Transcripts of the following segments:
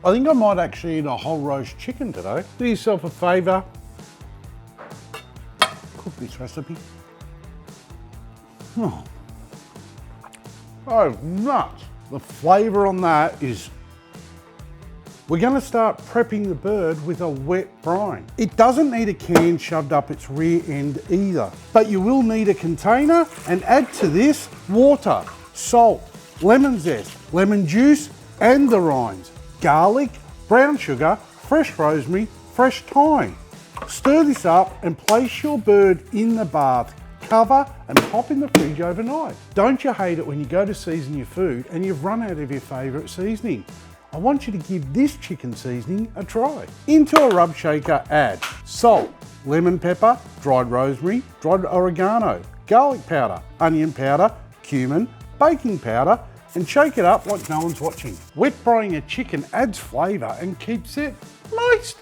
I think I might actually eat a whole roast chicken today. Do yourself a favour, cook this recipe. Oh, nuts. The flavour on that is... We're going to start prepping the bird with a wet brine. It doesn't need a can shoved up its rear end either, but you will need a container, and add to this water, salt, lemon zest, lemon juice and the rinds, garlic, brown sugar, fresh rosemary, fresh thyme. Stir this up and place your bird in the bath. Cover and pop in the fridge overnight. Don't you hate it when you go to season your food and you've run out of your favourite seasoning? I want you to give this chicken seasoning a try. Into a rub shaker, add salt, lemon pepper, dried rosemary, dried oregano, garlic powder, onion powder, cumin, baking powder, and shake it up like no one's watching. Wet brining a chicken adds flavour and keeps it moist.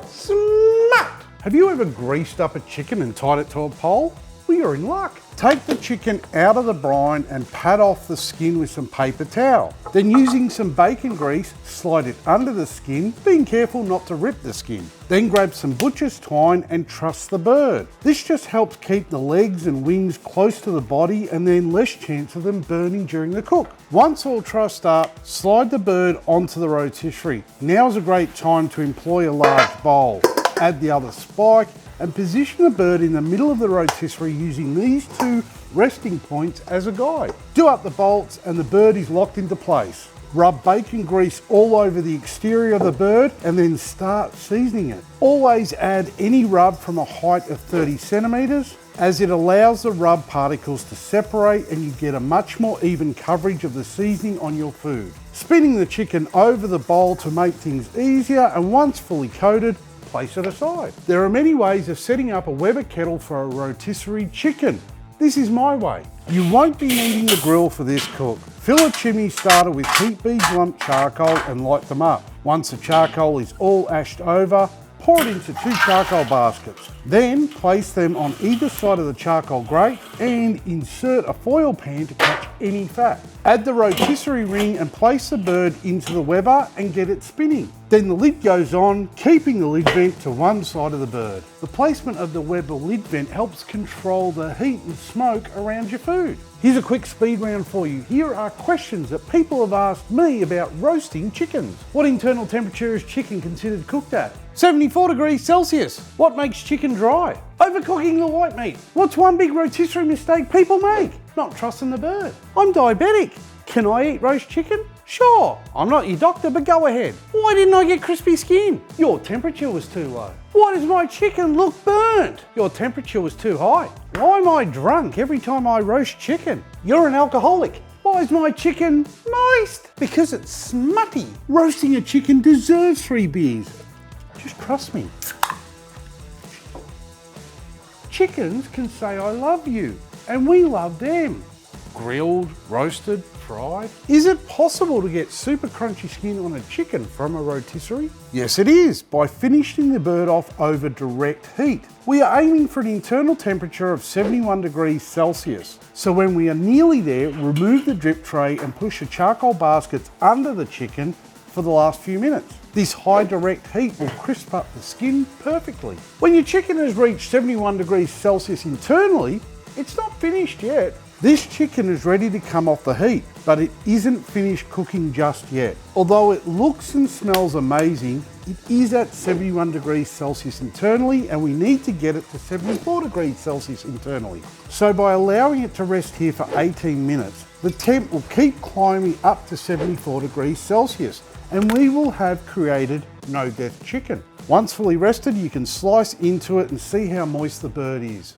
Smart! Have you ever greased up a chicken and tied it to a pole? Well, you're in luck. Take the chicken out of the brine and pat off the skin with some paper towel. Then using some bacon grease, slide it under the skin, being careful not to rip the skin. Then grab some butcher's twine and truss the bird. This just helps keep the legs and wings close to the body and then less chance of them burning during the cook. Once all trussed up, slide the bird onto the rotisserie. Now's a great time to employ a large bowl. Add the other spike and position the bird in the middle of the rotisserie using these two resting points as a guide. Do up the bolts and the bird is locked into place. Rub bacon grease all over the exterior of the bird and then start seasoning it. Always add any rub from a height of 30 centimetres as it allows the rub particles to separate and you get a much more even coverage of the seasoning on your food. Spinning the chicken over the bowl to make things easier, and once fully coated, place it aside. There are many ways of setting up a Weber Kettle for a rotisserie chicken. This is my way. You won't be needing the grill for this cook. Fill a chimney starter with heat beads lump charcoal and light them up. Once the charcoal is all ashed over, pour it into 2 charcoal baskets. Then place them on either side of the charcoal grate and insert a foil pan to catch any fat. Add the rotisserie ring and place the bird into the Weber and get it spinning. Then the lid goes on, keeping the lid vent to one side of the bird. The placement of the Weber lid vent helps control the heat and smoke around your food. Here's a quick speed round for you. Here are questions that people have asked me about roasting chickens. What internal temperature is chicken considered cooked at? 74 degrees Celsius. What makes chicken dry? Overcooking the white meat. What's one big rotisserie mistake people make? Not trusting the bird. I'm diabetic. Can I eat roast chicken? Sure. I'm not your doctor, but go ahead. Why didn't I get crispy skin? Your temperature was too low. Why does my chicken look burnt? Your temperature was too high. Why am I drunk every time I roast chicken? You're an alcoholic. Why is my chicken moist? Because it's smutty. Roasting a chicken deserves 3 beers. Just trust me. Chickens can say I love you, and we love them. Grilled, roasted, fried. Is it possible to get super crunchy skin on a chicken from a rotisserie? Yes, it is, by finishing the bird off over direct heat. We are aiming for an internal temperature of 71 degrees Celsius. So when we are nearly there, remove the drip tray and push the charcoal baskets under the chicken for the last few minutes. This high direct heat will crisp up the skin perfectly. When your chicken has reached 71 degrees Celsius internally, it's not finished yet. This chicken is ready to come off the heat, but it isn't finished cooking just yet. Although it looks and smells amazing, it is at 71 degrees Celsius internally, and we need to get it to 74 degrees Celsius internally. So by allowing it to rest here for 18 minutes, the temp will keep climbing up to 74 degrees Celsius, and we will have created no death chicken. Once fully rested, you can slice into it and see how moist the bird is.